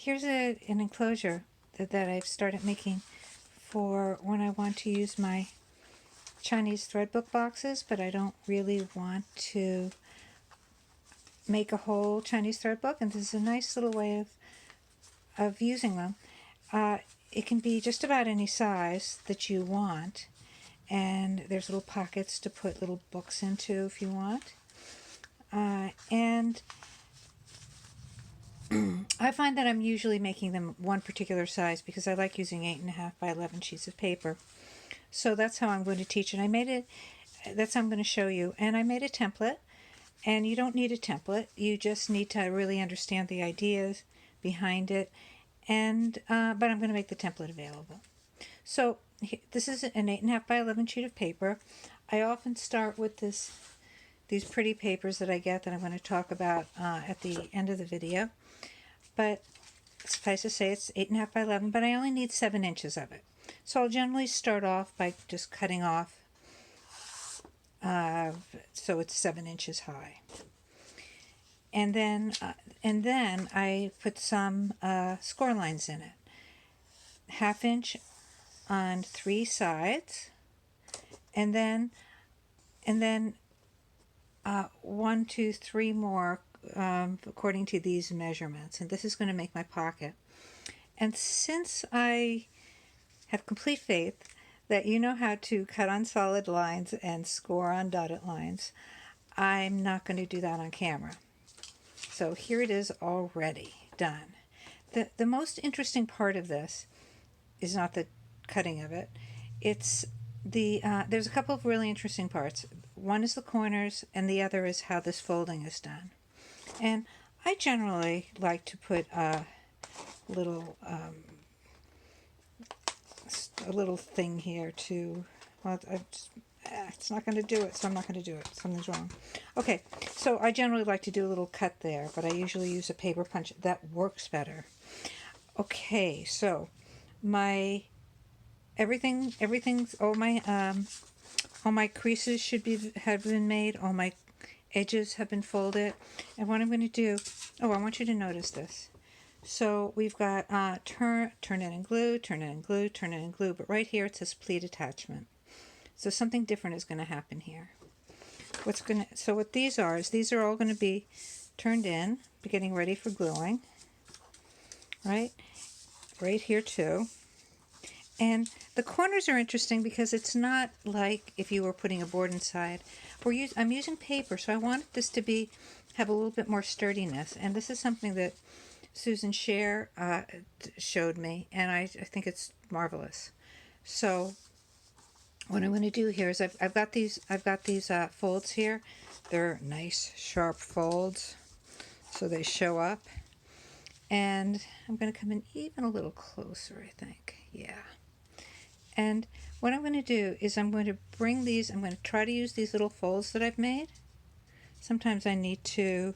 here's an enclosure that I've started making for when I want to use my Chinese thread book boxes, but I don't really want to make a whole Chinese thread book, and this is a nice little way of using them. It can be just about any size that you want, and there's little pockets to put little books into if you want. And I find that I'm usually making them one particular size because I like using 8.5 by 11 sheets of paper. So that's how I'm going to teach it. That's how I'm going to show you. And I made a template, and you don't need a template. You just need to really understand the ideas behind it. And but I'm going to make the template available. So this is an 8.5 by 11 sheet of paper. I often start with these pretty papers that I get that I'm going to talk about at the end of the video. But suffice to say, it's 8.5 by 11, but I only need 7 inches of it. So I'll generally start off by just cutting off so it's 7 inches high. And then I put some score lines in it. 1/2 inch on 3 sides, and then 1, 2, 3 more according to these measurements. And this is going to make my pocket. And since I have complete faith that you know how to cut on solid lines and score on dotted lines, I'm not going to do that on camera. So here it is already done. The most interesting part of this is not the cutting of it. It's there's a couple of really interesting parts. One is the corners, and the other is how this folding is done. And I generally like to put a little thing here to, well, it's not going to do it, so I'm not going to do it. Something's wrong. Okay, so I generally like to do a little cut there, but I usually use a paper punch. That works better. Okay, so everything's all my creases have been made. All my edges have been folded. And what I'm going to do, I want you to notice this. So we've got turn it and glue, turn it and glue, turn it and glue, but right here it says pleat attachment. So something different is going to happen here. So what these are is these are all going to be turned in, getting ready for gluing. Right here too. And the corners are interesting because it's not like if you were putting a board inside. I'm using paper, so I wanted this to have a little bit more sturdiness. And this is something that Susan Scher showed me, and I think it's marvelous. So what I'm going to do here is I've got these folds here. They're nice sharp folds, so they show up. And I'm going to come in even a little closer, I think. Yeah. And what I'm going to do is I'm going to try to use these little folds that I've made. Sometimes I need to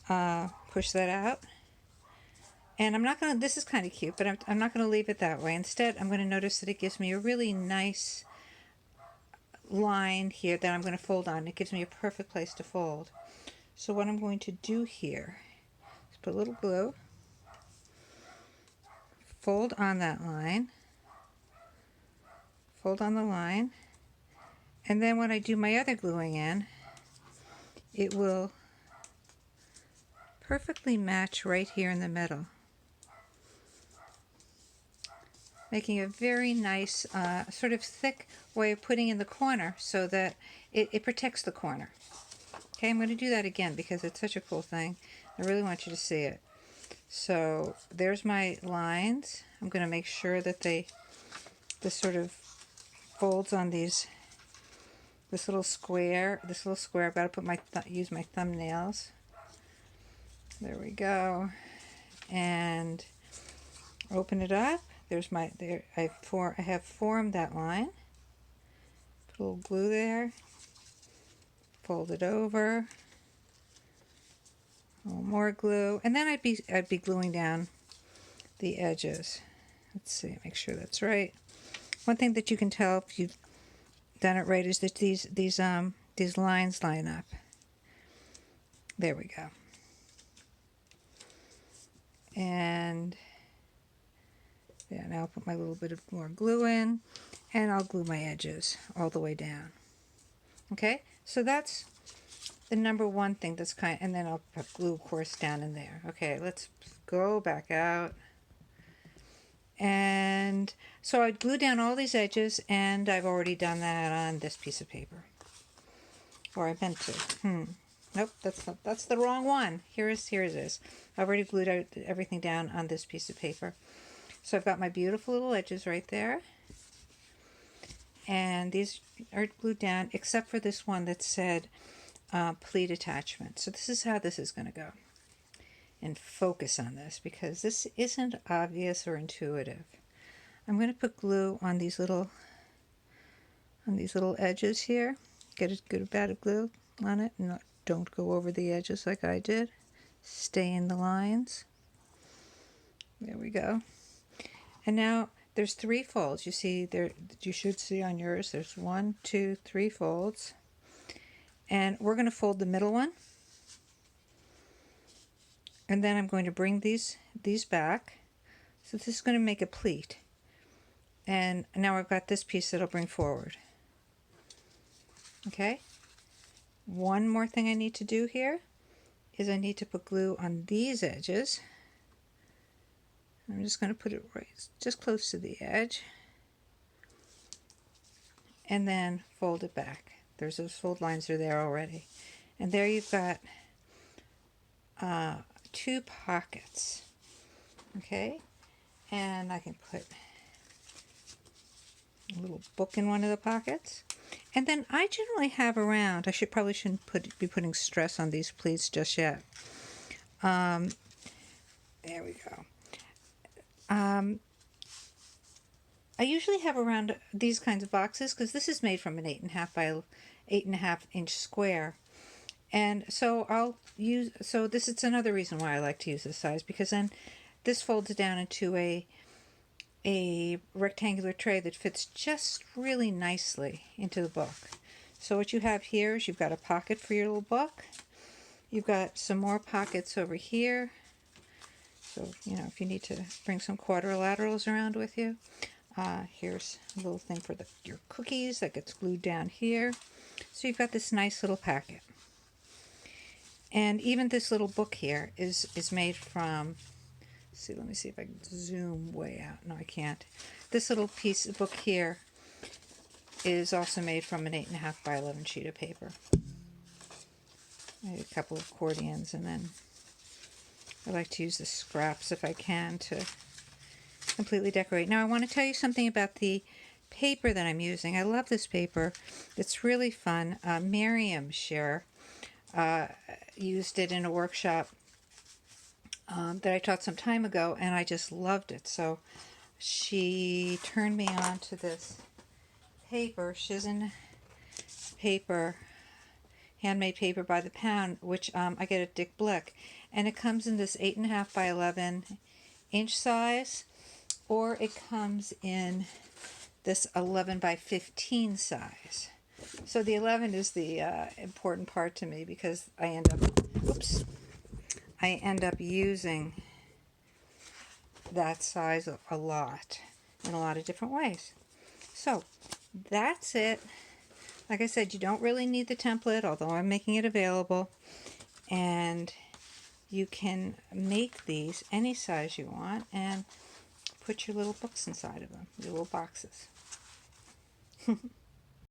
push that out. And I'm not going to, this is kind of cute, but I'm not going to leave it that way. Instead, I'm going to notice that it gives me a really nice line here that I'm going to fold on. It gives me a perfect place to fold. So what I'm going to do here is put a little glue, fold on that line, fold on the line, and then when I do my other gluing in, it will perfectly match right here in the middle, making a very nice sort of thick way of putting in the corner so that it protects the corner. Okay, I'm going to do that again because it's such a cool thing. I really want you to see it. So there's my lines. I'm going to make sure that this sort of folds on this little square. I've got to use my thumbnails. There we go. And open it up. I have formed that line. Put a little glue there. Fold it over. A little more glue, and then I'd be gluing down the edges. Let's see, make sure that's right. One thing that you can tell if you've done it right is that these lines line up. There we go. And And yeah, now I'll put my little bit of more glue in, and I'll glue my edges all the way down. Okay, so that's the number one thing that's and then I'll put glue, of course, down in there. Okay, let's go back out. And so I'd glue down all these edges, and I've already done that on this piece of paper. Or I meant to. Nope, that's the wrong one. Here it is. I've already glued out everything down on this piece of paper. So I've got my beautiful little edges right there. And these are glued down, except for this one that said pleat attachment. So this is how this is going to go. And focus on this, because this isn't obvious or intuitive. I'm going to put glue on these little edges here. Get a good bit of glue on it, and don't go over the edges like I did. Stay in the lines. There we go. And now there's 3 folds. You see there, you should see on yours, there's 1, 2, 3 folds. And we're going to fold the middle one. And then I'm going to bring these back. So this is going to make a pleat. And now I've got this piece that I'll bring forward. Okay? One more thing I need to do here is I need to put glue on these edges. I'm just going to put it right just close to the edge. And then fold it back. There's those fold lines are there already. And there you've got 2 pockets. Okay? And I can put a little book in one of the pockets. And then I generally have around, probably shouldn't be putting stress on these pleats just yet. There we go. I usually have around these kinds of boxes, because this is made from an 8.5 by 8.5 inch square. And so this is another reason why I like to use this size, because then this folds down into a rectangular tray that fits just really nicely into the book. So what you have here is you've got a pocket for your little book. You've got some more pockets over here. So, you know, if you need to bring some quadrilaterals around with you. Here's a little thing for your cookies that gets glued down here. So you've got this nice little packet. And even this little book here is made from, let me see if I can zoom way out. No, I can't. This little piece of book here is also made from an 8.5 by 11 sheet of paper. Maybe a couple of accordions, and then I like to use the scraps if I can to completely decorate. Now I want to tell you something about the paper that I'm using. I love this paper. It's really fun. Miriam Scherer used it in a workshop that I taught some time ago, and I just loved it. So she turned me on to this paper, Shizen paper, handmade paper by the pound, which I get at Dick Blick, and it comes in this 8.5 by 11 inch size, or it comes in this 11 by 15 size. So the 11 is the important part to me, because I end up using that size a lot in a lot of different ways. So that's it. Like I said, you don't really need the template, although I'm making it available. And you can make these any size you want and put your little books inside of them, your little boxes.